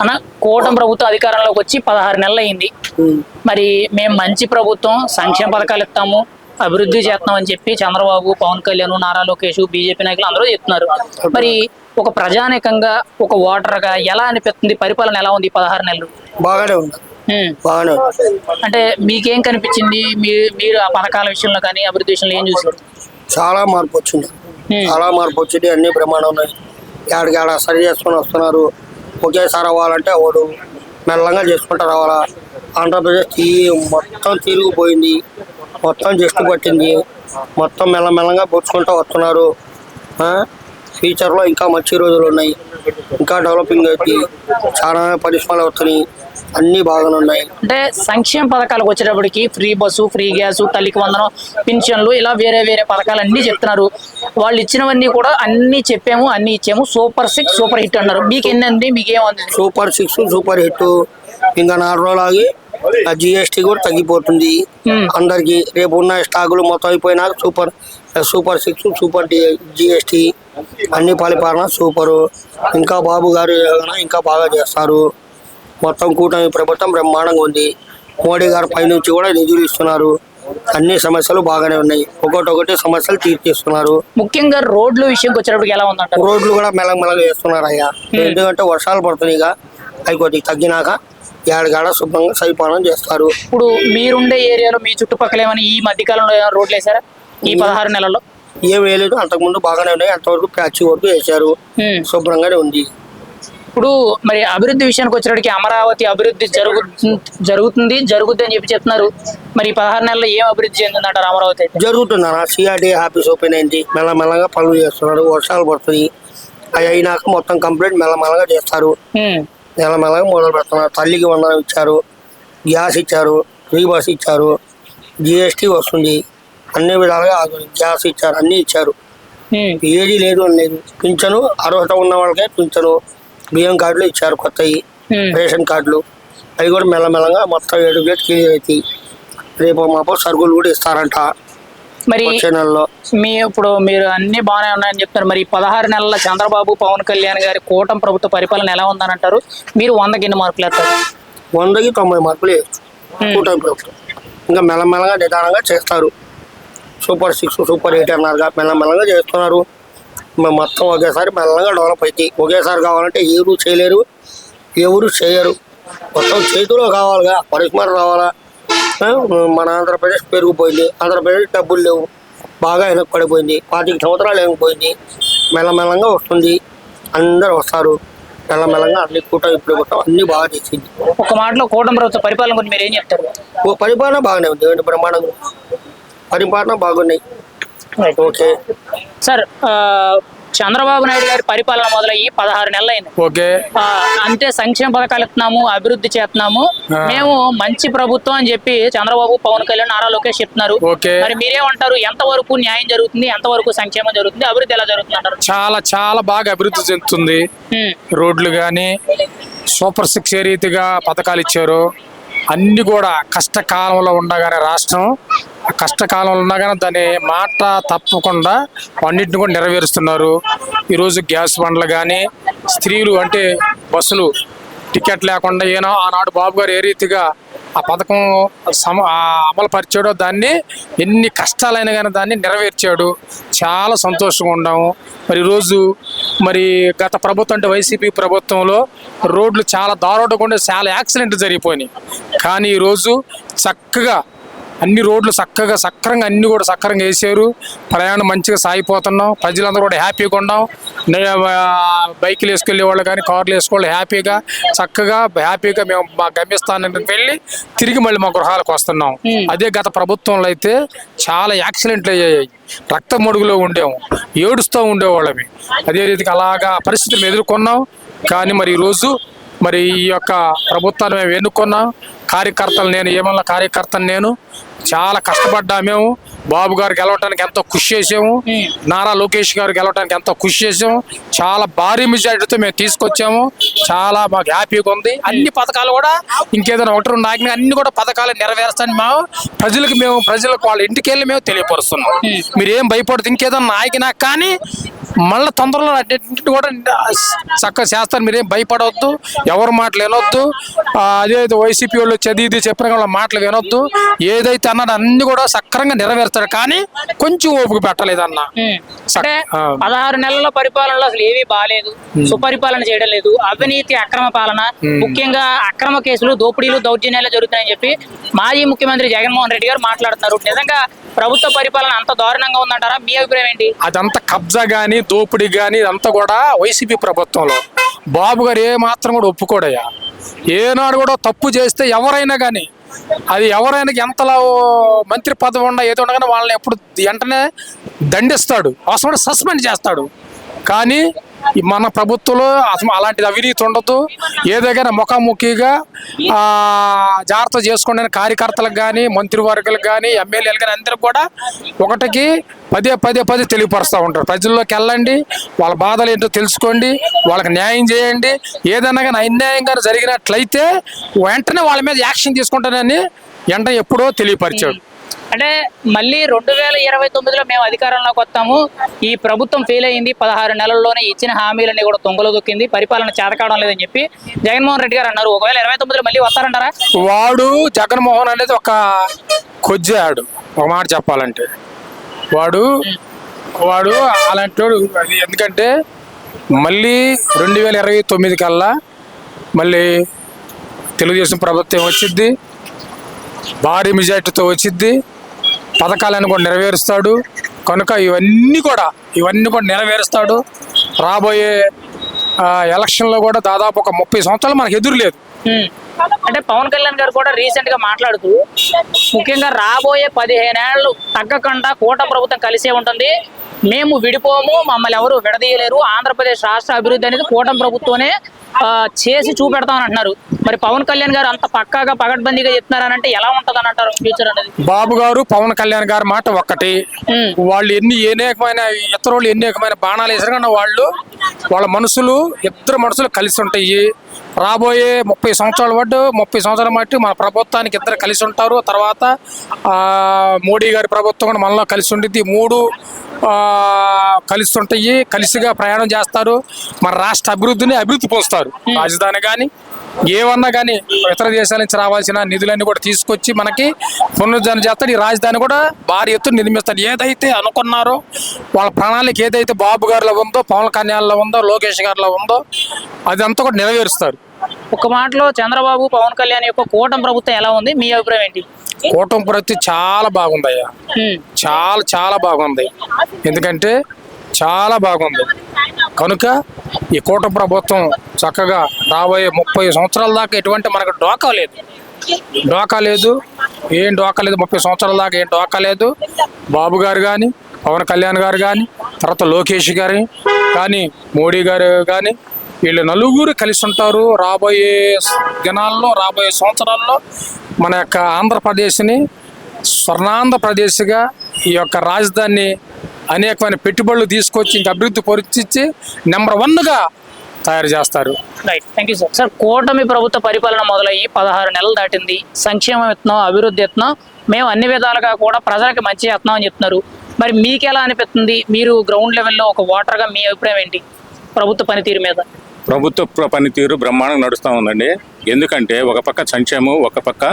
అన్న కూటమి ప్రభుత్వం అధికారంలోకి వచ్చి 16 నెలలు అయింది. మరి మేము మంచి ప్రభుత్వం, సంక్షేమ పథకాలు ఇస్తాము, అభివృద్ధి చేస్తాం అని చెప్పి చంద్రబాబు, పవన్ కళ్యాణ్, నారా లోకేష్, బీజేపీ నాయకులు అందరూ చెప్తున్నారు. మరి ఒక ప్రజానికంగా, ఒక ఓటర్గా ఎలా అనిపిస్తుంది? పరిపాలన ఎలా ఉంది 16 నెలలు? బాగానే ఉంది. బాగానే ఉంది. అంటే మీకేం కనిపించింది? మీరు ఆ పథకాల విషయంలో కానీ అభివృద్ధి విషయంలో ఏం చూసారు? చాలా మార్పు వచ్చింది. చాలా మార్పు వచ్చింది. అన్ని ప్రమాణం ఉన్నాయి. ఏడాడ సరి చేసుకొని వస్తున్నారు. ఒకేసారి అవ్వాలంటే అవ్వడు. మెల్లంగా చేసుకుంటూ రావాలా. ఆంధ్రప్రదేశ్ మొత్తం తిరిగిపోయింది. మొత్తం జస్ట్ పట్టింది. మొత్తం మెల్లమెల్లంగా పుచ్చుకుంటూ వస్తున్నారు. ఫ్యూచర్లో ఇంకా మంచి రోజులు ఉన్నాయి. ఇంకా డెవలపింగ్ అయితే చాలా పరిశ్రమలు వస్తున్నాయి. అన్నీ బాగానే ఉన్నాయి. అంటే సంక్షేమ పథకాలకు వచ్చేటప్పటికి ఫ్రీ బస్సు, ఫ్రీ గ్యాస్, తల్లికి వందనం, పింఛన్లు, ఇలా వేరే వేరే పథకాలు అన్నీ చెప్తున్నారు. వాళ్ళు ఇచ్చినవన్నీ కూడా అన్ని చెప్పాము, అన్ని ఇచ్చాము. సూపర్ 6 సూపర్ హిట్ అన్నారు. మీకు ఎన్ని అంది? మీకేమంది? Super 6 super hit. ఇంకా 4 రోజులు ఆగి ఆ జిఎస్టీ కూడా తగ్గిపోతుంది అందరికి. రేపు ఉన్న స్టాకులు మొత్తం అయిపోయినాక సూపర్ 6 సూపర్ జిఎస్టీ అన్ని పరిపాలన సూపరు. ఇంకా బాబు గారు ఇంకా బాగా చేస్తారు. మొత్తం కూటమి ప్రభుత్వం బ్రహ్మాండంగా ఉంది. మోడీ గారు పైనుంచి కూడా నిధులు ఇస్తున్నారు. అన్ని సమస్యలు బాగానే ఉన్నాయి. ఒకటి సమస్యలు తీర్చేస్తున్నారు. ముఖ్యంగా రోడ్లు విషయంకి వచ్చేటప్పటికి ఎలా ఉందంట? రోడ్లు కూడా మెల్లమెల్లగా వేస్తున్నారు అయ్యా. ఎందుకంటే వర్షాలు పడుతున్నాయి. అవి కొద్దిగా తగ్గినాక ఏడగాడ శుభ్రంగా సరిపాలన చేస్తారు. ఇప్పుడు మీరుండే ఏరియాలో మీ చుట్టుపక్కల ఏమైనా ఈ మధ్యకాలంలో ఏమైనా రోడ్లు వేసారా ఈ 16 నెలల్లో? ఏం వేయలేదు. అంతకుముందు బాగానే ఉన్నాయి. అంతవరకు ప్యాచ్ వరకు వేశారు. శుభ్రంగానే ఉంది. ఇప్పుడు మరి అభివృద్ధి విషయానికి వచ్చేటప్పటికి అమరావతి అభివృద్ధి జరుగుతుంది అని చెప్పి చెప్తున్నారు. మరి 16 నెలల్లో ఏం అభివృద్ధి చెందిందంటారు అమరావతి? జరుగుతుందన్న. సిఆర్డీ ఆఫీస్ ఓపెన్ అయింది. మెల్లమెల్లగా పనులు చేస్తున్నారు. వర్షాలు పడుతుంది. అవి అయినాక మొత్తం కంప్లీట్ మెల్లమెల్లగా చేస్తారు. మెల్లమెల్లగా మొదలు పెడుతున్నారు. తల్లికి వందనం ఇచ్చారు, గ్యాస్ ఇచ్చారు, ఫ్రీ బస్ ఇచ్చారు, జిఎస్టీ వస్తుంది. అన్ని విధాలుగా గ్యాస్ ఇచ్చారు, అన్నీ ఇచ్చారు. ఏది లేదు అని లేదు. పింఛను అర్హత ఉన్న వాళ్ళకే పింఛను, బియ్యం కార్డులు ఇచ్చారు కొత్తవి, రేషన్ కార్డులు. అవి కూడా మెల్లమెల్లగా మొత్తం 7 గేట్ క్లియర్ అవుతాయి. రేపు మాపో సరుకులు కూడా ఇస్తారంట మరి ఇప్పుడు మీరు అన్ని బాగానే ఉన్నాయని చెప్తారు. మరి 16 నెలల చంద్రబాబు, పవన్ కళ్యాణ్ గారి కూటమి ప్రభుత్వ పరిపాలన ఎలా ఉందని అంటారు? మీరు 100కి ఎన్ని మార్కులు వేస్తారు? 100కి 90 మార్కులు కూటమి ప్రభుత్వం. ఇంకా మెల్లమెల్లగా నిదానంగా చేస్తారు. సూపర్ 6 సూపర్ 8 అన్నారుగా మెల్లమెల్లగా చేస్తున్నారు. మొత్తం ఒకేసారి మెల్లగా డెవలప్ అవుతాయి. ఒకేసారి కావాలంటే ఎవరు చేయలేరు, ఎవరు చేయరు. మొత్తం చేతిలో కావాలిగా, పరిశ్రమ రావాలా. మన ఆంధ్రప్రదేశ్ పెరిగిపోయింది. ఆంధ్రప్రదేశ్ డబ్బులు లేవు, బాగా వెనక్కి 25 సంవత్సరాలు వెనక్కిపోయింది. మెల్లమెల్లంగా వస్తుంది. అందరూ వస్తారు. మెల్లమెల్లంగా అన్ని కూటమి ప్రభుత్వం అన్ని బాగా చేసింది. ఒక మాటలో కూటమి ప్రభుత్వ పరిపాలన గురించి మీరు ఏం చెప్తారు? పరిపాలన బాగానే ఉంది. బ్రహ్మాండంగా పరిపాలన బాగున్నాయి. ఓకే సార్, చంద్రబాబు నాయుడు గారి పరిపాలన మొదలయ్యి 16 నెలలు అయింది. ఓకే, అంటే సంక్షేమ పథకాలు ఇస్తున్నాము, అభివృద్ధి చేస్తున్నాము, మేము మంచి ప్రభుత్వం అని చెప్పి చంద్రబాబు, పవన్ కళ్యాణ్, నారా లోకేష్ చెప్తున్నారు. మరి మీరేమంటారు? ఎంతవరకు న్యాయం జరుగుతుంది, ఎంతవరకు సంక్షేమం జరుగుతుంది, అభివృద్ధి ఎలా జరుగుతుంది అంటారు? చాలా చాలా బాగా అభివృద్ధి చెందుతుంది. రోడ్లు కానీ సూపర్ 6 ఏ రీతిగా పథకాలు ఇచ్చారు. అన్ని కూడా కష్టకాలంలో ఉండగానే రాష్ట్రం కష్టకాలంలో ఉండగానే దాని మాట తప్పకుండా అన్నింటిని కూడా నెరవేరుస్తున్నారు. ఈరోజు గ్యాస్ బండ్లు కానీ, స్త్రీలు అంటే బస్సులు టికెట్ లేకుండా ఏనా ఆనాడు బాబు గారు ఏ రీతిగా ఆ పథకం అమలు పరిచాడో దాన్ని ఎన్ని కష్టాలైనా కానీ దాన్ని నెరవేర్చాడు. చాలా సంతోషంగా ఉన్నాము. మరి ఈరోజు గత ప్రభుత్వం అంటే వైసీపీ ప్రభుత్వంలో రోడ్లు చాలా దారుణంగా ఉండే, చాలా యాక్సిడెంట్లు జరిగిపోయినాయి. కానీ ఈరోజు చక్కగా అన్ని రోడ్లు సక్రంగా అన్ని కూడా సక్రంగా వేసారు. ప్రయాణం మంచిగా సాగిపోతున్నాం. ప్రజలందరూ కూడా హ్యాపీగా ఉన్నాం. బైకులు వేసుకెళ్ళే వాళ్ళు కానీ, కార్లు వేసుకోవాలి హ్యాపీగా మేము మా గమ్యస్థానానికి వెళ్ళి తిరిగి మళ్ళీ మా గృహాలకు వస్తున్నాం. అదే గత ప్రభుత్వంలో అయితే చాలా యాక్సిడెంట్లు అయ్యాయి. రక్త మడుగులో ఉండేము, ఏడుస్తూ ఉండేవాళ్ళమి. అదే రీతికి అలాగా పరిస్థితులు ఎదుర్కొన్నాం. కానీ ఈరోజు ఈ యొక్క ప్రభుత్వాన్ని మేము ఎన్నుకున్నాం. కార్యకర్తను నేను చాలా కష్టపడ్డా. మేము బాబు గారు గెలవడానికి ఎంతో కృషి చేసాము. నారా లోకేష్ గారు గెలవడానికి ఎంతో కృషి చేసాము. చాలా భారీ మెజారిటీతో మేము తీసుకొచ్చాము. చాలా మాకు హ్యాపీగా ఉంది. అన్ని పథకాలు కూడా ఇంకేదైనా 1-2 నాయకులు అన్ని కూడా పథకాలు నెరవేరుస్తాను. ప్రజలకు వాళ్ళ ఇంటికి వెళ్ళి మేము తెలియపరుస్తున్నాం. మీరు ఏం భయపడుతుంది, ఇంకేదైనా నాయకునా కానీ మళ్ళీ తొందరలో అన్నింటినీ కూడా చక్కగా చేస్తారు. మీరేం భయపడవద్దు, ఎవరి మాటలు వినొద్దు. అదే వైసీపీ వాళ్ళు చదివి చెప్పిన వాళ్ళ మాటలు వినొద్దు. ఏదైతే అన్నాడు అన్ని కూడా సక్రంగా నెరవేరుతాడు, కానీ కొంచెం ఓపిక పెట్టలేదన్న. అంటే 16 నెలల పరిపాలనలో అసలు ఏమీ బాగాలేదు, సుపరిపాలన చేయడం లేదు, అవినీతి అక్రమ పాలన, ముఖ్యంగా అక్రమ కేసులు, దోపిడీలు, దౌర్జన్యాలు జరుగుతున్నాయని చెప్పి మాజీ ముఖ్యమంత్రి జగన్మోహన్ రెడ్డి గారు మాట్లాడుతున్నారు. నిజంగా ప్రభుత్వ పరిపాలన అంత దారుణంగా ఉందంటారా? మీ అభిప్రాయం ఏంటి? అదంతా కబ్జా గానీ దోపిడీ గానీ ఇదంతా కూడా వైసీపీ ప్రభుత్వంలో. బాబు గారు ఏ మాత్రం కూడా ఒప్పుకోడయ్యా. ఏనాడు కూడా తప్పు చేస్తే ఎవరైనా కానీ, అది ఎవరైనా ఎంతలా మంత్రి పదవి ఉన్నా ఏదో ఉన్నా కానీ వాళ్ళని ఎప్పుడు వెంటనే దండిస్తాడు, అవసరం సస్పెండ్ చేస్తాడు. కానీ మన ప్రభుత్వంలో అసలు అలాంటిది అవినీతి ఉండదు. ఏదైనా ముఖాముఖిగా జాగ్రత్త చేసుకోండి కార్యకర్తలకు కానీ, మంత్రివర్గులకు కానీ, ఎమ్మెల్యేలు కానీ అందరికి కూడా ఒకటికి పదే తెలియపరుస్తూ ఉంటారు. ప్రజల్లోకి వెళ్ళండి, వాళ్ళ బాధలు ఏంటో తెలుసుకోండి, వాళ్ళకి న్యాయం చేయండి. ఏదైనా కానీ అన్యాయంగా జరిగినట్లయితే వెంటనే వాళ్ళ మీద యాక్షన్ తీసుకుంటానని వెంటనే ఎప్పుడో తెలియపరిచాడు. అంటే మళ్ళీ 2029లో మేము అధికారంలోకి వస్తాము, ఈ ప్రభుత్వం ఫెయిల్ అయింది, 16 నెలల్లోనే ఇచ్చిన హామీలన్నీ కూడా తొంగలో దొక్కింది, పరిపాలన చేతకావడం లేదని చెప్పి జగన్మోహన్ రెడ్డి గారు అన్నారు. ఒకవేళ 29లో మళ్ళీ వస్తారంటారా? వాడు జగన్మోహన్ అనేది ఒక కొజ్జాడు, ఒక మాట చెప్పాలంటే. వాడు అలాంటి వాడు. అది ఎందుకంటే మళ్ళీ 2029 కల్లా మళ్ళీ తెలుగుదేశం ప్రభుత్వం వచ్చిద్ది, భారీ మెజార్టీతో వచ్చిద్ది, పథకాలను కూడా నెరవేరుస్తాడు. కనుక ఇవన్నీ కూడా నెరవేరుస్తాడు. రాబోయే ఎలక్షన్లో కూడా దాదాపు ఒక 30 సంవత్సరాలు మనకు ఎదురు లేదు. అంటే పవన్ కళ్యాణ్ గారు కూడా రీసెంట్ గా మాట్లాడుతూ ముఖ్యంగా రాబోయే 15 ఏళ్ళు తగ్గకుండా కూటమి ప్రభుత్వం కలిసే ఉంటుంది, మేము విడిపోము, మమ్మల్ని ఎవరు విడదీయలేరు, ఆంధ్రప్రదేశ్ రాష్ట్ర అభివృద్ధి అనేది కూటమి ప్రభుత్వమే చేసి చూపెడతామని అంటున్నారు. మరి పవన్ కళ్యాణ్ గారు అంత పక్కాగా పగడ్బందీగా చెప్తున్నారనంటే ఎలా ఉంటదని అంటారు ఫ్యూచర్ అనేది? బాబు గారు పవన్ కళ్యాణ్ గారి మాట ఒక్కటి. వాళ్ళు ఇతరులు ఎన్ని రకమైన బాణాలు వేసారు, వాళ్ళ మనుషులు ఇద్దరు మనుషులు కలిసి ఉంటాయి. రాబోయే 30 సంవత్సరాల మట్టి మన ప్రభుత్వానికి ఇద్దరు కలిసి ఉంటారు. తర్వాత మోడీ గారి ప్రభుత్వం కూడా మనలో కలిసి ఉండిద్ది. 3 కలిసి ఉంటాయి, కలిసిగా ప్రయాణం చేస్తారు. మన రాష్ట్ర అభివృద్ధి పొందుతారు. రాజధాని కానీ ఏమన్నా కానీ ఇతర దేశాల నుంచి రావాల్సిన నిధులన్నీ కూడా తీసుకొచ్చి మనకి పునరుద్ధరణ చేస్తాడు. ఈ రాజధాని కూడా భారీ ఎత్తున నిర్మిస్తాడు. ఏదైతే అనుకున్నారో వాళ్ళ ప్రణాళిక ఏదైతే బాబు గారిలో ఉందో, పవన్ కళ్యాణ్లో ఉందో, లోకేష్ గారిలో ఉందో అదంతా కూడా నెరవేరుస్తారు. ఒక మాటలో చంద్రబాబు పవన్ కళ్యాణ్ యొక్క కూటమి ప్రభుత్వం ఎలా ఉంది, మీ అభిప్రాయం ఏంటి? కూటమి ప్రభుత్వం చాలా బాగుందయ్యా, చాలా బాగుంది. ఎందుకంటే చాలా బాగుంది కనుక ఈ కూటమి ప్రభుత్వం చక్కగా రాబోయే 30 సంవత్సరాల దాకా ఎటువంటి మనకు డోకా లేదు. 30 సంవత్సరాల దాకా ఏం డోకా లేదు. బాబు గారు కానీ, పవన్ కళ్యాణ్ గారు కానీ, తర్వాత లోకేష్ గారు కానీ, మోడీ గారు కానీ, వీళ్ళు నలుగురు కలిసి ఉంటారు. రాబోయే దినాల్లో, రాబోయే సంవత్సరాల్లో మన యొక్క ఆంధ్రప్రదేశ్ని స్వర్ణాంధ్రప్రదేశ్గా, ఈ యొక్క రాజధానిని అనేకమైన పెట్టుబడులు తీసుకొచ్చి ఇంకా అభివృద్ధి పరిచి నెంబర్ 1గా తయారు చేస్తారు. Right, thank you sir. కూటమి ప్రభుత్వ పరిపాలన మొదలయ్యి 16 నెలలు దాటింది. సంక్షేమ యత్నం, అభివృద్ధి యత్నం, మేము అన్ని విధాలుగా కూడా ప్రజలకు మంచి యత్నం అని చెప్తున్నారు. మరి మీకు ఎలా అనిపిస్తుంది? మీరు గ్రౌండ్ లెవెల్లో ఒక ఓటర్గా మీ అభిప్రాయం ఏంటి ప్రభుత్వ పనితీరు మీద? ప్రభుత్వ పనితీరు బ్రహ్మాండంగా నడుస్తూ ఉందండి. ఎందుకంటే ఒక పక్క సంక్షేమం, ఒక పక్క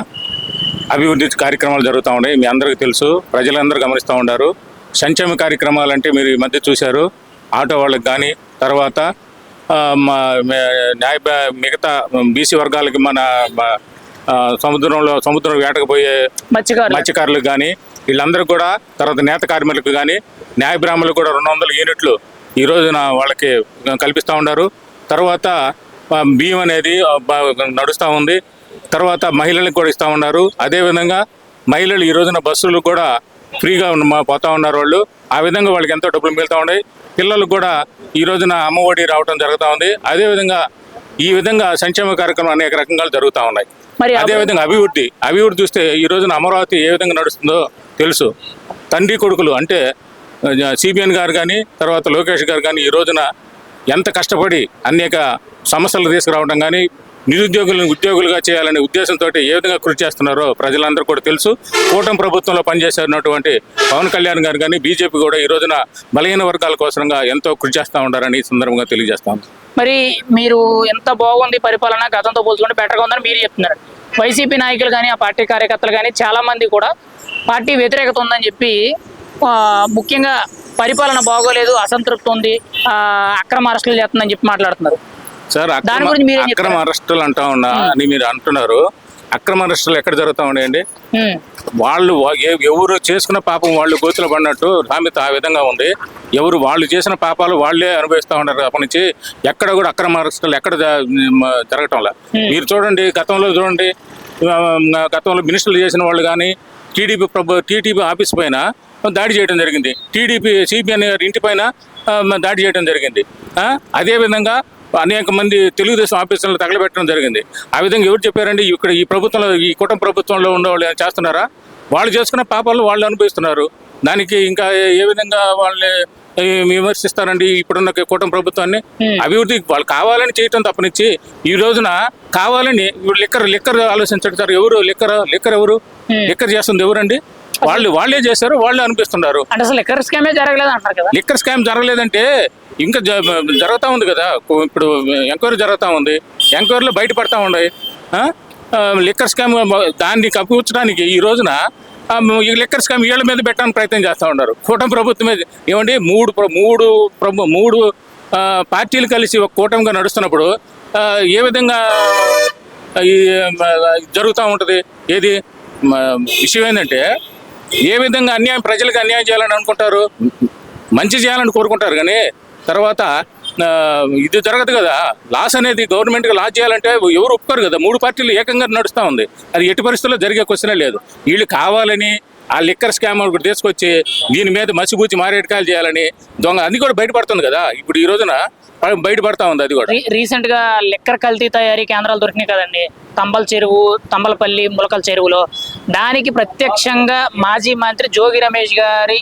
అభివృద్ధి కార్యక్రమాలు జరుగుతూ ఉన్నాయి. మీ అందరికీ తెలుసు, ప్రజలందరూ గమనిస్తూ ఉన్నారు. సంక్షేమ కార్యక్రమాలు అంటే మీరు ఈ మధ్య చూశారు, ఆటో వాళ్ళకి కానీ, తర్వాత మిగతా బీసీ వర్గాలకి మన సముద్రం వేటకు పోయే మత్స్యకారులకు కానీ వీళ్ళందరూ కూడా, తర్వాత నేత కార్మికులకు కానీ, న్యాయ బ్రాహ్మణులకు కూడా 200 యూనిట్లు ఈ రోజున వాళ్ళకి కల్పిస్తూ ఉన్నారు. తర్వాత బియ్యం అనేది నడుస్తూ ఉంది. తర్వాత మహిళలకు కూడా ఇస్తూ ఉన్నారు. అదేవిధంగా మహిళలు ఈ రోజున బస్సులు కూడా ఫ్రీగా పోతూ ఉన్నారు వాళ్ళు. ఆ విధంగా వాళ్ళకి ఎంతో డబ్బులు మిగులుతూ ఉన్నాయి. పిల్లలకు కూడా ఈ రోజున అమ్మఒడి రావడం జరుగుతూ ఉంది. అదేవిధంగా ఈ విధంగా సంక్షేమ కార్యక్రమాలు అనేక రకంగా జరుగుతూ ఉన్నాయి. అదేవిధంగా అభివృద్ధి చూస్తే ఈ రోజున అమరావతి ఏ విధంగా నడుస్తుందో తెలుసు. తండ్రి కొడుకులు అంటే సిబిఎన్ గారు కానీ, తర్వాత లోకేష్ గారు కానీ ఈ రోజున ఎంత కష్టపడి అనేక సమస్యలు తీసుకురావడం కానీ, నిరుద్యోగులను ఉద్యోగులుగా చేయాలనే ఉద్దేశంతో ఏ విధంగా కృషి చేస్తున్నారో ప్రజలందరూ కూడా తెలుసు. కూటమి ప్రభుత్వంలో పనిచేస్తున్నటువంటి పవన్ కళ్యాణ్ గారు కానీ బీజేపీ కూడా ఈ రోజున బలహీన వర్గాల కోసంగా ఎంతో కృషి చేస్తూ ఉన్నారని ఈ సందర్భంగా తెలియజేస్తాను. మరి మీరు ఎంత బాగుంది పరిపాలన గతంతో పోల్చుకుంటే బెటర్గా ఉందని మీరు చెప్తున్నారు. వైసీపీ నాయకులు కానీ ఆ పార్టీ కార్యకర్తలు కానీ చాలా మంది కూడా పార్టీ వ్యతిరేకత ఉందని చెప్పి ముఖ్యంగా పరిపాలన బాగోలేదు, అసంతృప్తి ఉంది, అక్రమ అరెస్టులు చేస్తుందని చెప్పి మాట్లాడుతున్నారు. సార్ దాని గురించి మీరు అక్రమ అరెస్టులు అంటా ఉన్నా అని మీరు అంటున్నారు. అక్రమ అరెస్టులు ఎక్కడ జరుగుతూ ఉన్నాయండి? వాళ్ళు ఎవరు చేసుకున్న పాపం వాళ్ళు గోతులు పడినట్టు సామెత ఆ విధంగా ఉంది. వాళ్ళు చేసిన పాపాలు వాళ్ళే అనుభవిస్తూ ఉన్నారు. అప్పటి నుంచి ఎక్కడ కూడా అక్రమ అరెస్టులు ఎక్కడ జరగటంలా. మీరు చూడండి, గతంలో మినిస్టర్లు చేసిన వాళ్ళు కానీ టీడీపీ ఆఫీస్ పైన దాడి చేయడం జరిగింది. సిబిఎన్ ఇంటి పైన దాడి చేయడం జరిగింది. అదేవిధంగా అనేక మంది తెలుగుదేశం ఆఫీసులను తగలబెట్టడం జరిగింది. ఆ విధంగా ఎవరు చెప్పారండి? ఇక్కడ ఈ ప్రభుత్వంలో, ఈ కూటమి ప్రభుత్వంలో ఉన్నవాళ్ళు చేస్తున్నారా? వాళ్ళు చేసుకున్న పాపాలు వాళ్ళు అనుభవిస్తున్నారు. దానికి ఇంకా ఏ విధంగా వాళ్ళని విమర్శిస్తారండి ఇప్పుడున్న కూటమి ప్రభుత్వాన్ని? అభివృద్ధి వాళ్ళు కావాలని చేయటం తప్పనిచ్చి ఈ రోజున కావాలని లిక్కర్ ఆలోచించండి సార్. ఎవరు లిక్కర్ చేస్తుంది ఎవరండి? వాళ్ళే చేశారు, వాళ్ళే అనిపిస్తున్నారు. అంటే అసలు లిక్కర్ స్కామే జరగలేదు అంటారు కదా. లిక్కర్ స్కామ్ జరగలేదంటే ఇంకా జరుగుతూ ఉంది కదా. ఇప్పుడు ఎంక్వైరీ జరుగుతూ ఉంది, ఎంక్వైరీలో బయటపడతా ఉన్నాయి. లిక్కర్ స్కామ్ దాన్ని కప్పించడానికి ఈ రోజున ఈ లిక్కర్ స్కామ్ వీళ్ళ మీద పెట్టడానికి ప్రయత్నం చేస్తూ ఉన్నారు. కూటమి ప్రభుత్వమే ఏమండి, మూడు పార్టీలు కలిసి ఒక కూటమిగా నడుస్తున్నప్పుడు ఏ విధంగా జరుగుతూ ఉంటుంది? ఏది విషయం ఏంటంటే, ఏ విధంగా ప్రజలకు అన్యాయం చేయాలని అనుకుంటారు, మంచి చేయాలని కోరుకుంటారు. కానీ తర్వాత ఇది జరగదు కదా. లాస్ అనేది గవర్నమెంట్కి లాస్ చేయాలంటే ఎవరు ఒప్పుకోరు కదా. మూడు పార్టీలు ఏకంగా నడుస్తూ ఉంది. అది ఎట్టి పరిస్థితుల్లో జరిగే క్వశ్చనే లేదు. వీళ్ళు కావాలని ఆ లిక్కర్ స్కామ్ ఒకటి తీసుకొచ్చి దీని మీద మసిబూచి మారేడుకాయలు చేయాలని అది కూడా బయటపడుతుంది కదా. ఇప్పుడు ఈ రోజున బయటపడతా ఉంది. అది కూడా రీసెంట్ గా లిక్కర్ కల్తీ తయారీ కేంద్రాలు దొరికినాయి కదండి, తంబలపల్లి ములకల చెరువులో. దానికి ప్రత్యక్షంగా మాజీ మంత్రి జోగి రమేష్ గారి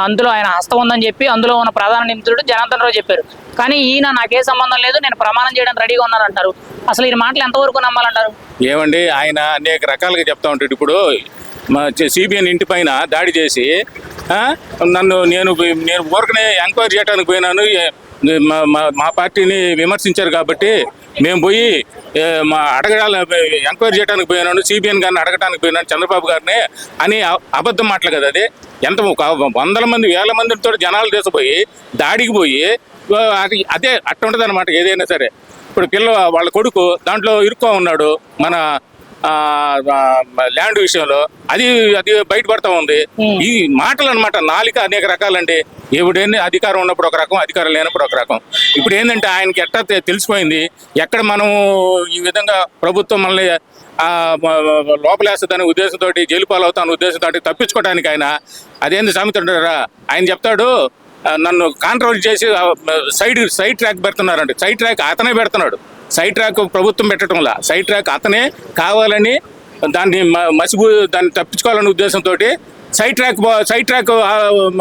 అందులో ఆయన హస్తం ఉందని చెప్పి అందులో ఉన్న ప్రధాన నిందితుడు జనార్దన్ రావు చెప్పారు. కానీ ఈయన నాకే సంబంధం లేదు, నేను ప్రమాణం చేయడానికి రెడీగా ఉన్నానంటారు. అసలు ఈ మాటలు ఎంతవరకు నమ్మాలంటారు? ఏమండి, ఆయన అనేక రకాలుగా చెప్తా ఉంటాడు. ఇప్పుడు మా సిబిఎన్ ఇంటి పైన దాడి చేసి నేను ఊరికనే ఎంక్వైరీ చేయడానికి పోయినాను, మా పార్టీని విమర్శించారు కాబట్టి మేము పోయి ఎంక్వైరీ చేయడానికి పోయినాను, సిబిఎన్ గారిని అడగడానికి పోయినాను, చంద్రబాబు గారిని అని అబద్ధం మాటలు కదా. అది ఎంత వందల మంది వేల మందితో జనాలు తీసిపోయి దాడికి పోయి అదే అట్ట ఉంటుంది అనమాట. ఏదైనా సరే ఇప్పుడు వాళ్ళ కొడుకు దాంట్లో ఇరుక్కో ఉన్నాడు మన ల్యాండ్ విషయంలో. అది బయటపడతా ఉంది. ఈ మాటలు అనమాట. నాలిక అనేక రకాలండి. ఎవడైనా అధికారం ఉన్నప్పుడు ఒక రకం, అధికారం లేనప్పుడు ఒక రకం. ఇప్పుడు ఏంటంటే ఆయనకి ఎట్టా తెలిసిపోయింది ఎక్కడ మనం ఈ విధంగా ప్రభుత్వం మనల్ని లోపలేస్తుందనే ఉద్దేశంతో, జైలు పాలవుతానే ఉద్దేశంతో తప్పించుకోవడానికి ఆయన అదేంది సామెతంటారా, ఆయన చెప్తాడు నన్ను కాంట్రవర్ట్ చేసి సైడ్ ట్రాక్ పెడుతున్నారంటే. సైడ్ ట్రాక్ అతనే పెడుతున్నాడు. సైడ్ ట్రాక్ ప్రభుత్వం పెట్టడంలా, సైడ్ ట్రాక్ అతనే కావాలని దాన్ని తప్పించుకోవాలనే ఉద్దేశంతో సైడ్ ట్రాక్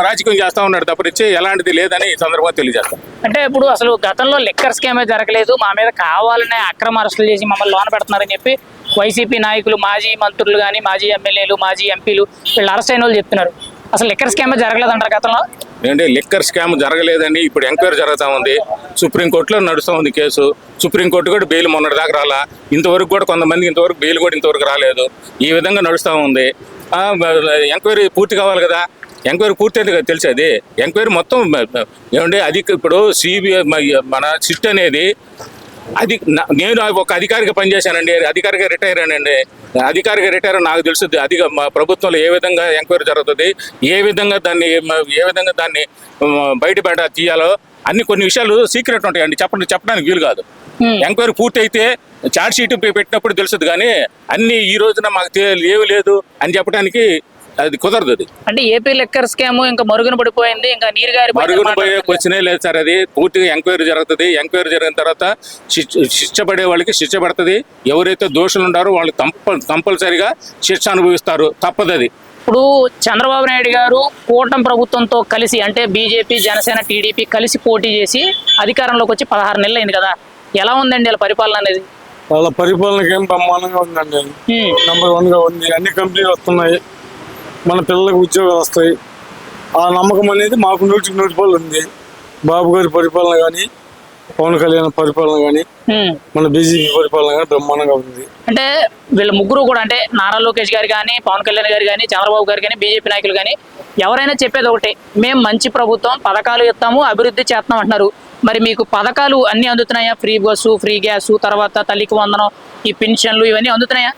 రాజకీయం చేస్తా ఉన్నాడు తప్పనిచ్చి ఎలాంటిది లేదని ఈ సందర్భంగా తెలియజేస్తాం. అంటే ఇప్పుడు అసలు గతంలో లిక్కర్ స్కామే జరగలేదు, మా మీద కావాలనే అక్రమ అరెస్టులు చేసి మమ్మల్ని లోన పెడుతున్నారని చెప్పి వైసీపీ నాయకులు, మాజీ మంత్రులు కానీ, మాజీ ఎమ్మెల్యేలు, మాజీ ఎంపీలు వీళ్ళు అరెస్ట్ అయిన వాళ్ళు చెప్తున్నారు. అసలు లిక్కర్ స్కామే జరగలేదు అంటారు గతంలో? ఏంటంటే లిక్కర్ స్కామ్ జరగలేదని ఇప్పుడు ఎంక్వైరీ జరుగుతూ ఉంది. సుప్రీంకోర్టులో నడుస్తూ ఉంది కేసు. సుప్రీంకోర్టు కూడా బెయిల్ మొన్నటి దాకా రాలా. ఇంతవరకు కూడా కొంతమంది బెయిల్ కూడా ఇంతవరకు రాలేదు. ఈ విధంగా నడుస్తూ ఉంది. ఎంక్వైరీ పూర్తి కావాలి కదా. ఎంక్వైరీ పూర్తి అయితే కదా తెలిసేది. ఎంక్వైరీ మొత్తం ఏమంటే అది ఇప్పుడు సిబిఐ మన సిట్ అనేది అది నేను ఒక అధికారిగా పనిచేశానండి, అధికారిగా రిటైర్ అయ్యానండి. అధికారిగా రిటైర్ నాకు తెలుస్తుంది మా ప్రభుత్వంలో ఏ విధంగా ఎంక్వైరీ జరుగుతుంది, ఏ విధంగా దాన్ని బయటపడ తీయాలో అన్ని కొన్ని విషయాలు సీక్రెట్ ఉంటాయండి, చెప్పడానికి వీలు కాదు. ఎంక్వైరీ పూర్తి అయితే ఛార్జ్ షీట్ పెట్టినప్పుడు తెలుస్తుంది. కానీ అన్ని ఈ రోజున మాకు లేదు అని చెప్పడానికి అది కుదరదు. అది అంటే ఏపీ లిక్కర్ స్కామ్ ఇంకా మరుగున పడిపోయింది, ఇంకా నీరు గారి మరుగున పోయే క్వశ్చనే లేదు సార్. అది పూర్తిగా ఎంక్వైరీ జరుగుతుంది. ఎంక్వైరీ జరిగిన తర్వాత శిక్ష పడే వాళ్ళకి శిక్ష పడుతుంది. ఎవరైతే దోషులు ఉన్నారో వాళ్ళు కంపల్సరిగా శిక్ష అనుభవిస్తారు, తప్పదు అది. ఇప్పుడు చంద్రబాబు నాయుడు గారు కూటమి ప్రభుత్వంతో కలిసి అంటే బీజేపీ, జనసేన, టీడీపీ కలిసి పోటీ చేసి అధికారంలోకి వచ్చి 16 నెలలు అయింది కదా. ఎలా ఉందండి వాళ్ళ పరిపాలన అనేది? వాళ్ళ పరిపాలనకి ఏం బ్రహ్మాండంగా ఉందండి. నెంబర్ 1 గా ఉంది. అన్ని కంపెనీలు వస్తున్నాయి, మన పిల్లలకు ఉద్యోగాలు వస్తాయి. ఆ నమ్మకం అనేది మాకు 100% ఉంది. బాబు గారి పరిపాలన కానీ, పవన్ కళ్యాణ్ పరిపాలన కానీ, మన బీజేపీ పరిపాలన కానీ బ్రహ్మాండంగా ఉంది. అంటే వీళ్ళ ముగ్గురు కూడా, అంటే నారా లోకేష్ గారు కానీ, పవన్ కళ్యాణ్ గారు కానీ, చంద్రబాబు గారు కానీ, బీజేపీ నాయకులు కానీ ఎవరైనా చెప్పేది ఒకటే, మేము మంచి ప్రభుత్వం, పథకాలు ఇస్తాము, అభివృద్ధి చేస్తాం అంటున్నారు. మరి మీకు పథకాలు అన్ని అందుతున్నాయా? ఫ్రీ బస్సు, ఫ్రీ గ్యాస్, తర్వాత తల్లికి వందనం, ఈ పెన్షన్లు ఇవన్నీ అందుతున్నాయా?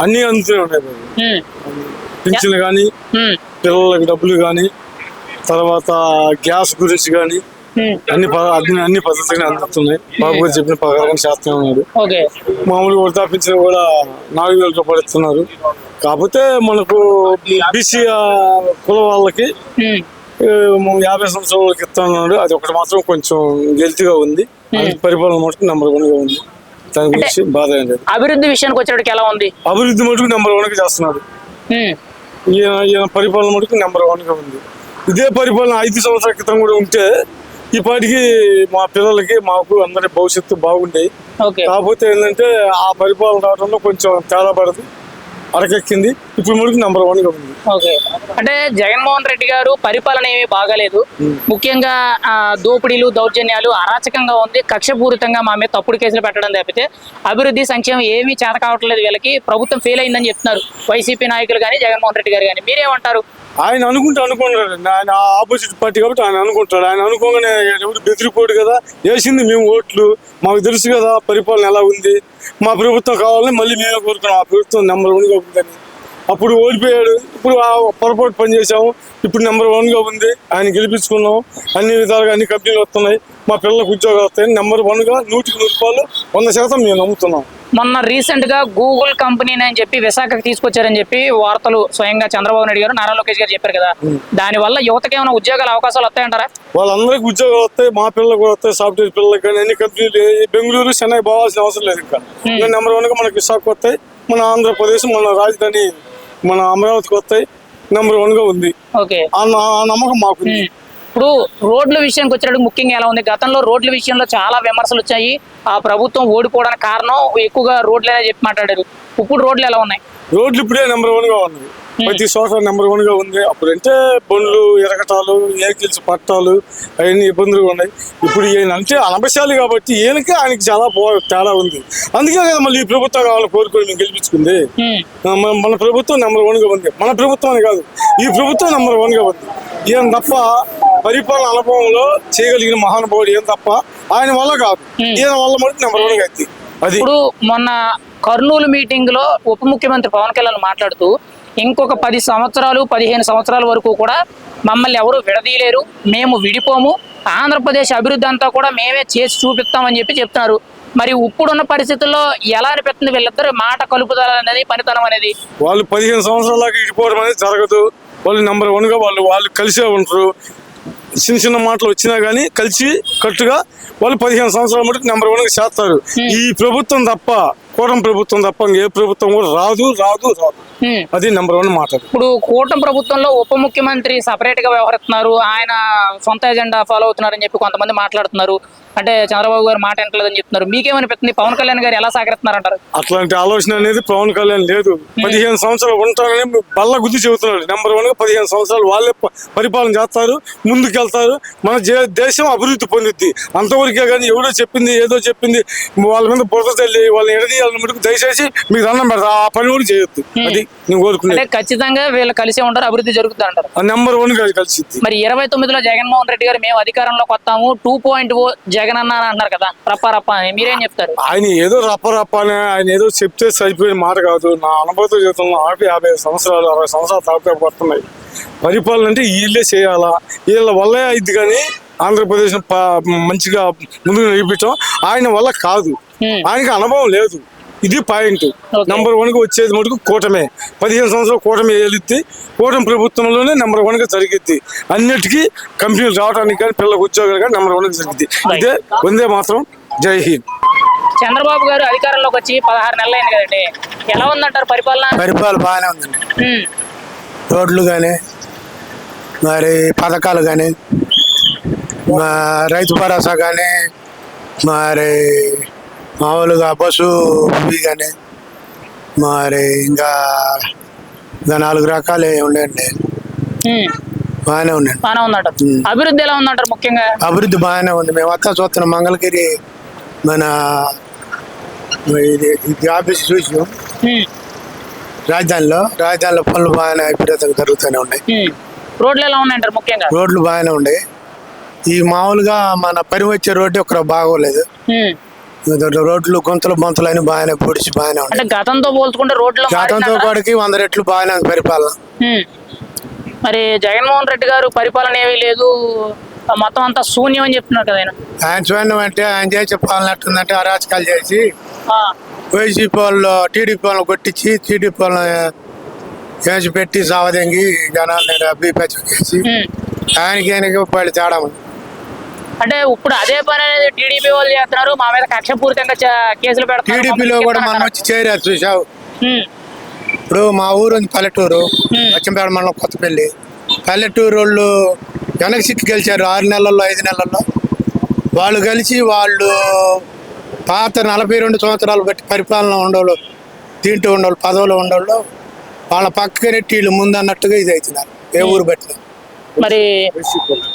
అన్ని అందుతూనే ఉన్నాయి. పింఛన్లు కానీ, పిల్లలకి డబ్బులు కానీ, తర్వాత గ్యాస్ గురించి కానీ అన్ని పద్ధతిగా అందుతున్నాయి. బాబు గారు చెప్పిన ప్రకారం చేస్తూనే ఉన్నారు. మామూలుగా వృద్ధాపించిన కూడా 4,000 రూపాయలు ఇస్తున్నారు. కాకపోతే మనకు బీసీ కుల వాళ్ళకి 50 సంవత్సరాలకి ఇస్తున్నాడు. అది ఒకటి మాత్రం కొంచెం గెలితిగా ఉంది. పరిపాలన మటుకు నెంబర్ 1 గా ఉంది. దాని గురించి బాధ ఏం లేదు. అభివృద్ధి విషయానికి వచ్చేటికి ఎలా ఉంది? అభివృద్ధి మటుకు నెంబర్ 1 గా చేస్తున్నాడు. ఈయన పరిపాలన మటుకు నెంబర్ 1 గా ఉంది. ఇదే పరిపాలన 5 సంవత్సరాల క్రితం కూడా ఉంటే ఈ పాటికి మా పిల్లలకి మాకు అందరి భవిష్యత్తు బాగుండేది. కాకపోతే ఏంటంటే ఆ పరిపాలన రావడంలో కొంచెం తేడా పడదు, అరకెక్కింది. ఇప్పుడు మనకి నెంబర్ 1 గా ఉంది. అంటే జగన్మోహన్ రెడ్డి గారు పరిపాలన ఏమీ బాగాలేదు. ముఖ్యంగా దోపిడీలు, దౌర్జన్యాలు అరాచకంగా ఉంది. కక్షపూరితంగా మా మీద తప్పుడు కేసులు పెట్టడం తప్పితే అభివృద్ధి, సంక్షేమం ఏమీ చేత కావట్లేదు. వీళ్ళకి ప్రభుత్వం ఫెయిల్ అయిందని చెప్తున్నారు వైసీపీ నాయకులు కానీ, జగన్మోహన్ రెడ్డి గారు కానీ. మీరేమంటారు? ఆయన అనుకుంటాడు. ఆయన ఆపోజిట్ పార్టీ కాబట్టి ఆయన అనుకుంటాడు. ఆయన అనుకోగానే ఎవరు బెదిరిపోడు కదా. వేసింది మేము ఓట్లు, మాకు తెలుసు కదా పరిపాలన ఎలా ఉంది. మా ప్రభుత్వం కావాలని మళ్ళీ మేమే కోరుకున్నాం. ఆ ప్రభుత్వం నెంబర్ 1 గా ఉందని. అప్పుడు ఓడిపోయాడు, ఇప్పుడు పొరపాటు పని చేసాము. ఇప్పుడు నెంబర్ 1 గా ఉంది. ఆయన గెలిపించుకున్నాం. అన్ని విధాలుగా అన్ని కంపెనీలు వస్తున్నాయి, మా పిల్లలకు ఉద్యోగాలు వస్తాయి. నెంబర్ 1 గా 100% 100% మేము నమ్ముతున్నాం. మొన్న రీసెంట్ గా గూగుల్ కంపెనీని అని చెప్పి విశాఖకు తీసుకొచ్చారని చెప్పి వార్తలు స్వయంగా చంద్రబాబు నాయుడు గారు, నారా లోకేష్ గారు చెప్పారు కదా. దాని వల్ల యువతకి ఏమైనా ఉద్యోగాల అవకాశాలు వస్తాయంటారా? వాళ్ళందరికీ ఉద్యోగాలు వస్తాయి, మా పిల్లలకు కూడా వస్తాయి. సాఫ్ట్వేర్ పిల్లలకు కానీ అన్ని కంపెనీలు బెంగళూరు, చెన్నై పోవాల్సిన అవసరం లేదు. ఇంకా నెంబర్ 1 గా మనకి విశాఖ వస్తాయి. మన ఆంధ్రప్రదేశ్, మన రాజధాని మన అమరావతికి వస్తాయి. నెంబర్ 1 గా ఉంది. ఆ నమ్మకం మాకు. ఇప్పుడు రోడ్ల విషయానికి వచ్చేటప్పుడు ముఖ్యంగా ఎలా ఉంది? గతంలో రోడ్ల విషయంలో చాలా విమర్శలు వచ్చాయి. ఆ ప్రభుత్వం ఓడిపోవడానికి కారణం ఎక్కువగా రోడ్లే చెప్పి మాట్లాడారు. ఇప్పుడు రోడ్లు ఎలా ఉన్నాయి? రోడ్లు ఇప్పుడే నెంబర్ 1 గా ఉన్నాయి. ప్రతి చోట నెంబర్ 1 గా ఉంది. అప్పుడంటే బండ్లు, ఎరగటాలు, వెహికల్స్ పట్టాలు అవన్నీ ఇబ్బందులు ఉన్నాయి. ఇప్పుడు ఈయనంటే అనభశాలి కాబట్టి ఆయనకి చాలా తేడా ఉంది. అందుకే కదా మళ్ళీ ఈ ప్రభుత్వం కావాలని కోరుకొని మేము గెలిపించుకుంది. మన ప్రభుత్వం నెంబర్ 1 గా ఉంది. మన ప్రభుత్వం అని కాదు, ఈ ప్రభుత్వం నెంబర్ 1 గా ఉంది. ఈయన తప్ప పరిపాలన అనుభవంలో చేయగలిగిన మహానుభావుడు ఏం తప్ప ఆయన వల్ల కాదు. ఈయన వల్ల మటుకు నెంబర్ 1 గా అయింది. అది ఇప్పుడు మొన్న కర్నూలు మీటింగ్ లో ఉప ముఖ్యమంత్రి పవన్ కళ్యాణ్ మాట్లాడుతూ ఇంకొక 10 సంవత్సరాలు 15 సంవత్సరాల వరకు కూడా మమ్మల్ని ఎవరు విడదీయలేరు, మేము విడిపోము, ఆంధ్రప్రదేశ్ అభివృద్ధి అంతా కూడా మేమే చేసి చూపిస్తామని చెప్పి చెప్తున్నారు. మరి ఇప్పుడున్న పరిస్థితుల్లో ఎలా అనిపిస్తుంది వీళ్ళిద్దరు మాట కలుపుదల అనేది, పనితనం అనేది? వాళ్ళు 15 సంవత్సరాలకి విడిపోవడం అనేది జరగదు. వాళ్ళు నెంబర్ 1 గా వాళ్ళు కలిసే ఉంటారు. చిన్న మాటలు వచ్చినా గానీ కలిసి కట్టుగా వాళ్ళు 15 సంవత్సరాల మటుకు నెంబర్ 1 గా చేస్తారు. ఈ ప్రభుత్వం తప్ప, కూటమి ప్రభుత్వం తప్ప ఏ ప్రభుత్వం కూడా రాదు. అది నెంబర్ 1 మాట. ఇప్పుడు కూటమి ప్రభుత్వంలో ఉప ముఖ్యమంత్రి సపరేట్ గా వ్యవహరిస్తున్నారు, ఆయన సొంత ఎజెండా ఫాలో అవుతున్నారని చెప్పి కొంతమంది మాట్లాడుతున్నారు. అంటే చంద్రబాబు గారు మాట ఎంటలేదని చెప్తున్నారు. మీకేమనిపిస్తుంది? పవన్ కళ్యాణ్ గారు ఎలా సహకరిస్తున్నారంటారు? అట్లాంటి ఆలోచన అనేది పవన్ కళ్యాణ్ లేదు. 15 సంవత్సరాలు ఉంటారని బల్ల గుద్ది చెబుతున్నాడు. నెంబర్ 1 గా 15 సంవత్సరాలు వాళ్ళే పరిపాలన చేస్తారు, ముందుకెళ్తారు, మన దేశం అభివృద్ధి పొందిద్ది. అంతవరకే కానీ ఎవరో చెప్పింది ఏదో చెప్పింది వాళ్ళ మీద బురద తల్లి వాళ్ళని ఎడదీయాలని మటుకు దయచేసి మీకు దండం పెడతా ఆ పని కూడా చేయొద్దు. అది నేను కోరుకునేది. ఖచ్చితంగా వీళ్ళు కలిసే ఉంటారు, అభివృద్ధి జరుగుతుంది అంటారు. నెంబర్ 1 గా కలిసి. మరి 29లో జగన్మోహన్ రెడ్డి గారు మేము అధికారంలోకి వస్తాము 2.0 జగన్ అన్న అంటున్నారు కదా, రప్ప అని మీరేం చెప్తారు? ఆయన ఏదో రప్ప అని ఆయన ఏదో చెప్తే సరిపోయిన మాట కాదు. నా అనుభవంతో చెప్తున్నా, 50 సంవత్సరాలు 60 సంవత్సరాలు తాపే పడుతున్నాయి. పరిపాలన అంటే వీళ్ళే చేయాలా, వీళ్ళ వల్లే అయింది. కానీ ఆంధ్రప్రదేశ్ మంచిగా ముందుకు నడిపించడం ఆయన వల్ల కాదు. ఆయనకి అనుభవం లేదు. ఇది పాయింట్. నెంబర్ 1 గా వచ్చేది మటుకు కూటమే. 15 సంవత్సరాలు కూటమి ఏలిద్ది. కూటమి ప్రభుత్వంలోనే నెంబర్ 1 గా జరిగిద్ది. అన్నిటికీ కంపెనీలు రావడానికి కానీ పిల్లలకు ఉద్యోగాలు కానీ నెంబర్ 1 గా జరిగిద్ది. ఇదే వందే మాత్రం. జై హింద్. చంద్రబాబు గారు అధికారంలోకి వచ్చి 16 నెలలు అయింది కదండి, ఎలా ఉందంటారు పరిపాలన? పరిపాలన బాగానే ఉందండి. రోడ్లు కానీ, మరి పథకాలు కానీ, రైతు భరోసా కానీ, మరి మామూలుగా బస్సు ఇవి కానీ మరి ఇంకా 4 రకాలు ఉండండి, బాగానే ఉండండి. బాగానే ఉందంట. అభివృద్ధి ఎలా ఉందంటారు ముఖ్యంగా? అభివృద్ధి బాగానే ఉంది. మేము అంతా చూస్తున్నాం. మంగళగిరి మన ఇది ఆఫీస్ చూసాం. రాజధానిలో పనులు బాగానే విపరీతంగా జరుగుతూనే ఉన్నాయి. రోడ్లు ఎలా ఉన్నాయంటారు ముఖ్యంగా? రోడ్లు బాగానే ఉన్నాయి. ఈ మామూలుగా మన పని వచ్చే రోడ్డు ఒక బాగోలేదు. రోడ్లు గుంతలు బొంతలు అని బాగానే పొడిచి బాగానే ఉన్నాయి. అంటే గతంతో పోల్చుకుంటే రోడ్లు గతంతో పాటుకి 100 రెట్లు బాగానే ఉంది పరిపాలన. మరి జగన్మోహన్ రెడ్డి గారు పరిపాలన ఏమీ లేదు, మొత్తం అంతా శూన్యం అని చెప్తున్నారు కదా ఆయన చూడండి. అంటే ఆయన చేసే పాలన ఎట్టుందంటే అరాచకాలు చేసి వైసీపీ వాళ్ళు టీడీపీ వాళ్ళని కొట్టించి టీడీపీ వాళ్ళని వేసి పెట్టి సావదెంగి జనాలు అభిప్రాయం చేసి ఆయనకి పడి తేడా ఉంది. అంటే ఇప్పుడు అదే పని అనేది టీడీపీ వాళ్ళు చేస్తున్నారు, మా మీద కక్షపూరితంగా కేసులు పెడతారు. టీడీపీలో కూడా మనం వచ్చి చేరారు చూసావు. ఇప్పుడు మా ఊరు ఉంది పల్లెటూరు, పశ్చిమపేట మండలం కొత్తపల్లి. పల్లెటూరు వాళ్ళు వెనక్కి సిక్కి గెలిచారు 6 నెలల్లో 5 నెలల్లో. వాళ్ళు కలిసి వాళ్ళు పాత 42 సంవత్సరాలు బట్టి పరిపాలన ఉండేవాళ్ళు, దీంట్లో ఉండేవాళ్ళు, పదవులు ఉండేవాళ్ళు వాళ్ళ పక్కనే వీళ్ళు ముందు అన్నట్టుగా ఇది అవుతున్నారు ఏ ఊరు బట్టి. మరి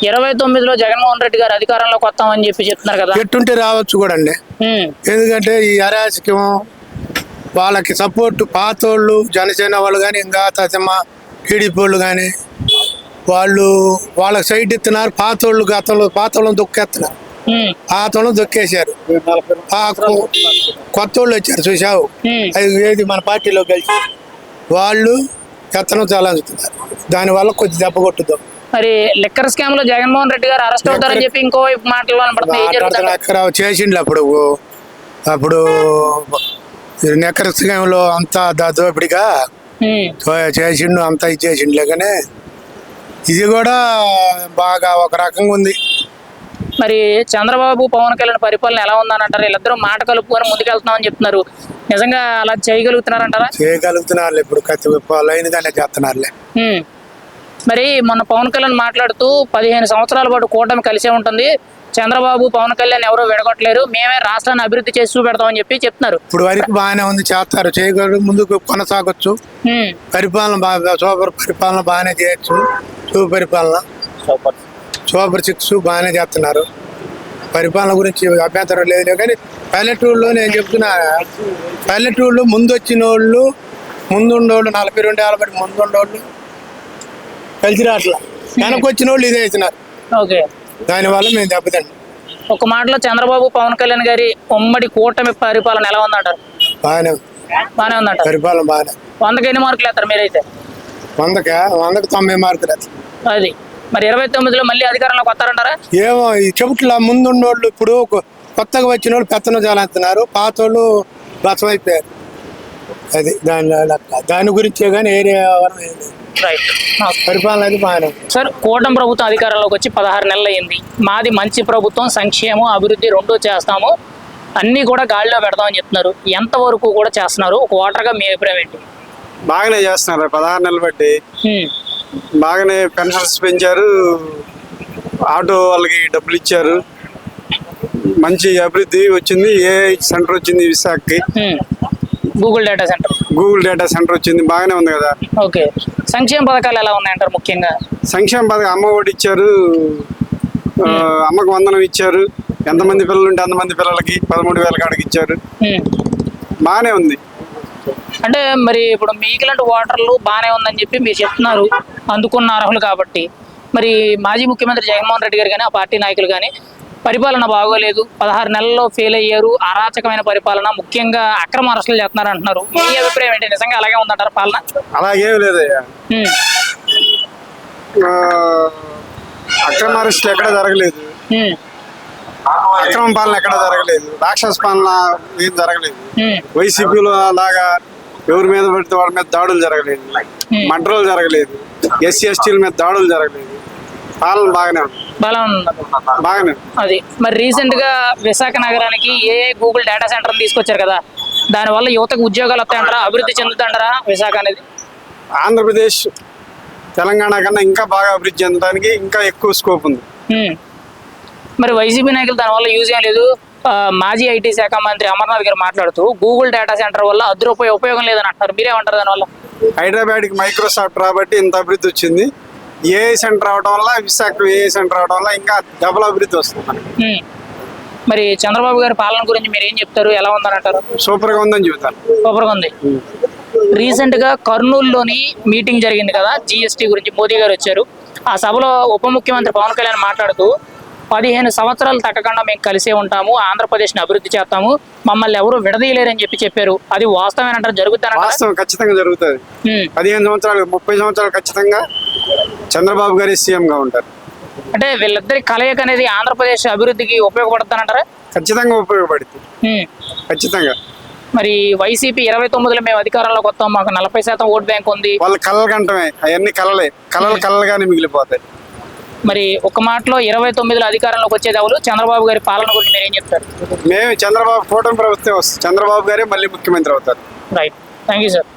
29లో జగన్మోహన్ రెడ్డి గారు అధికారంలోకి వస్తామని చెప్తున్నారు కదా, ఎట్టుంటే రావచ్చు కూడా అండి. ఎందుకంటే ఈ అరాచకం వాళ్ళకి సపోర్ట్ పాతోళ్ళు జనసేన వాళ్ళు కానీ ఇంకా తమ టీడీపీ వాళ్ళు కానీ వాళ్ళకి సైడ్ ఇస్తున్నారు. పాతోళ్ళని దొక్కేస్తున్నారు. పాతోళ్ళని దొక్కేశారు. కొత్త వాళ్ళు వచ్చారు చూసావు, అది ఏది మన పార్టీలో కలిసి వాళ్ళు ఎత్తనం చాలా అందుతున్నారు. దానివల్ల కొద్ది దెబ్బ కొట్టుద్దాం. మరి లిక్కర్ స్కామ్ లో జగన్మోహన్ రెడ్డి గారు అరెస్ట్ అవుతారని చెప్పి ఇంకో మాటలు చేసిండు. అప్పుడు నెక్కర్ స్కామ్ లో అంతా దోపిడిగా చేసిండు, అంతా ఇచ్చేసిండు. కానీ ఇది కూడా బాగా ఒక రకంగా ఉంది. మరి చంద్రబాబు పవన్ కళ్యాణ్ పరిపాలన ఎలా ఉందని అంటారు? వీళ్ళిద్దరూ మాట కలుపుకొని ముందుకెళ్తున్నామని చెప్తున్నారు. నిజంగా అలా చేయగలుగుతున్నారంటారా? చేయగలుగుతున్నారు. ఇప్పుడు లైన్గానే చేస్తున్నారులే. మరి మొన్న పవన్ కళ్యాణ్ మాట్లాడుతూ 15 సంవత్సరాల పాటు కూటమి కలిసే ఉంటుంది, చంద్రబాబు పవన్ కళ్యాణ్ ఎవరో విడగొట్టలేరు, మేమే రాష్ట్రాన్ని అభివృద్ధి చేసి చూపెడతామని చెప్తున్నారు. ఇప్పుడు వరకు బాగానే ఉంది, చేస్తారు, చేయగలరు, ముందుకు కొనసాగొచ్చు. పరిపాలన బాగా సూపర్ పరిపాలన బాగానే చేయొచ్చు. పరిపాలన సూపర్ 6 బాగానే చేస్తున్నారు. పరిపాలన గురించి అభ్యంతరం లేదు. కానీ పల్లెటూరులో నేను చెప్తున్నా, పల్లెటూరులో ముందు వచ్చిన వాళ్ళు ముందుండోళ్ళు 42 ఏళ్ళ బట్టి ముందుండోళ్ళు కలిసి రాట్లా, వెనక్కి వచ్చిన వాళ్ళు ఇదే అవుతున్నారు. ఓకే, దానివల్ల మేము దెబ్బతింటాం. ఒక మాటలో చంద్రబాబు పవన్ కళ్యాణ్ గారి ఉమ్మడి కూటమి పరిపాలన ఎలా ఉందంటారు? బాగానే ఉందంటారు. పరిపాలన బాగానే. 100కి ఎన్ని మార్కులు వేస్తారు మీరైతే? 100కి 90 మార్కులు. అది మరి 29లో మళ్ళీ అధికారంలోకి వస్తారంటారా? ఏమో ఈ చెబుట్లా ముందున్నోళ్ళు ఇప్పుడు కొత్తగా వచ్చిన వాళ్ళు పెత్తనం చాలంటున్నారు, పాత వాళ్ళు బసమైపోయారు. అది దాని గురించే కానీ ఏరియా పరిపాలన అది బాగానే. సార్, కూటమి ప్రభుత్వం అధికారంలోకి వచ్చి 16 నెలలు అయింది. మాది మంచి ప్రభుత్వం, సంక్షేమం అభివృద్ధి 2 చేస్తాము, అన్ని కూడా గాడిలో పెడతామని చెప్తున్నారు. ఎంతవరకు కూడా చేస్తున్నారు? ఒక ఓటర్గా మీ అభిప్రాయం ఏంటి? బాగానే చేస్తున్నారు. 16 నెలలు బట్టి బాగానే పెన్షన్స్ పెంచారు, ఆటో వాళ్ళకి డబ్బులు ఇచ్చారు, మంచి అభివృద్ధి వచ్చింది. ఏ సెంటర్ వచ్చింది విశాఖకి? గూగుల్ డేటా సెంటర్ వచ్చింది, బాగానే ఉంది కదా. ఓకే, సంక్షేమ పథకాలు ఎలా ఉన్నాయంటారు? ముఖ్యంగా సంక్షేమ పథకం అమ్మ ఒడి ఇచ్చారు, అమ్మకు వందనం ఇచ్చారు, ఎంతమంది పిల్లలు ఉంటే అంతమంది పిల్లలకి 13,000 కాడికి ఇచ్చారు, బాగానే ఉంది. అంటే మరి ఇప్పుడు మీకులాంటి ఓటర్లు బాగానే ఉందని చెప్పి మీరు చెప్తున్నారు, అందుకున్న అర్హులు కాబట్టి. మరి మాజీ ముఖ్యమంత్రి జగన్మోహన్ రెడ్డి గారు కానీ ఆ పార్టీ నాయకులు కానీ పరిపాలన బాగోలేదు, 16 నెలల్లో ఫెయిల్ అయ్యారు, అరాచకమైన పరిపాలన, ముఖ్యంగా అక్రమ అరెస్టులు చేస్తున్నారు అంటున్నారు. మీ అభిప్రాయం ఏంటి? నిజంగా అలాగే ఉందంటారు పాలన? అలాగేం లేదయ్యా, అక్రమ అరెస్టులు ఎక్కడ జరగలేదు, అక్రమ పాలన ఎక్కడ జరగలేదు, రాక్షస పాలన ఏం జరగలేదు. వైసీపీలో లాగా ఎవరి మీద పడితే వాళ్ళ మీద దాడులు జరగలేదు, మర్డర్లు జరగలేదు, ఎస్సీ ఎస్టీల మీద దాడులు జరగలేదు. పాలన బాగానే ఉంది. అది మరి రీసెంట్ గా విశాఖ నగరానికి గూగుల్ డేటా సెంటర్ తీసుకొచ్చారు కదా, దానివల్ల యువతకు ఉద్యోగాలు వస్తాయంటారా? అభివృద్ధి చెందుతాంటారా విశాఖ అనేది? ఆంధ్రప్రదేశ్ తెలంగాణ కన్నా ఇంకా బాగా అభివృద్ధి చెందడానికి ఇంకా ఎక్కువ స్కోప్ ఉంది. మరి వైసీపీ నాయకులు దానివల్ల యూజ్ ఏం లేదు, మాజీ ఐటీ శాఖ మంత్రి అమర్నాథ్ గారు మాట్లాడుతూ గూగుల్ డేటా సెంటర్ వల్ల ఉపయోగం లేదని అంటారు. మీరేమంటారు దానివల్ల? హైదరాబాద్కి మైక్రోసాఫ్ట్ రాబట్టి ఇంత అభివృద్ధి వచ్చింది. ఏఐ సెంటర్ అవడం వల్ల, విశాఖ ఏఐ సెంటర్ అవడం వల్ల ఇంకా డబుల్ అభివృద్ధి వస్తుంది మనకి. మరి చంద్రబాబు గారి పాలన గురించి మీరు ఏం చెప్తారు? ఎలా ఉందని అంటారు? సూపర్గా ఉందని చెబుతాను. సూపర్గా ఉంది. రీసెంట్ గా కర్నూలులోని మీటింగ్ జరిగింది కదా, జిఎస్టీ గురించి మోదీ గారు వచ్చారు. ఆ సభలో ఉప ముఖ్యమంత్రి పవన్ కళ్యాణ్ మాట్లాడుతూ 15 సంవత్సరాలు తగ్గకుండా మేము కలిసే ఉంటాము, ఆంధ్రప్రదేశ్ని అభివృద్ధి చేస్తాము, మమ్మల్ని ఎవరు విడదీయలేరని చెప్పారు. అది వాస్తవమేనంటారు? జరుగుతారు? వాస్తవం, ఖచ్చితంగా జరుగుతుంది. 15 సంవత్సరాలు 30 సంవత్సరాలు ఖచ్చితంగా చంద్రబాబు గారి సీఎంగా ఉంటారు. అంటే వీళ్ళిద్దరి కలయిక అనేది ఆంధ్రప్రదేశ్ అభివృద్ధికి ఉపయోగపడుతుందంటారా? ఖచ్చితంగా ఉపయోగపడుతుంది. ఖచ్చితంగా. మరి వైసీపీ 29లో మేము అధికారంలోకి వస్తాం, మాకు 40% ఓట్ బ్యాంక్ ఉంది. వాళ్ళ కళలు కంటమే, అవన్నీ కళలుగానే మిగిలిపోతాయి. మరి ఒక మాటలో 29లో అధికారంలోకి వచ్చేది ఎవరు? చంద్రబాబు గారి పాలన గురించి మీరు ఏం చెప్తారు? మేము చంద్రబాబు కూటమి ప్రభుత్వం వస్తుంది, చంద్రబాబు గారే మళ్ళీ ముఖ్యమంత్రి అవుతారు. Right, thank you sir.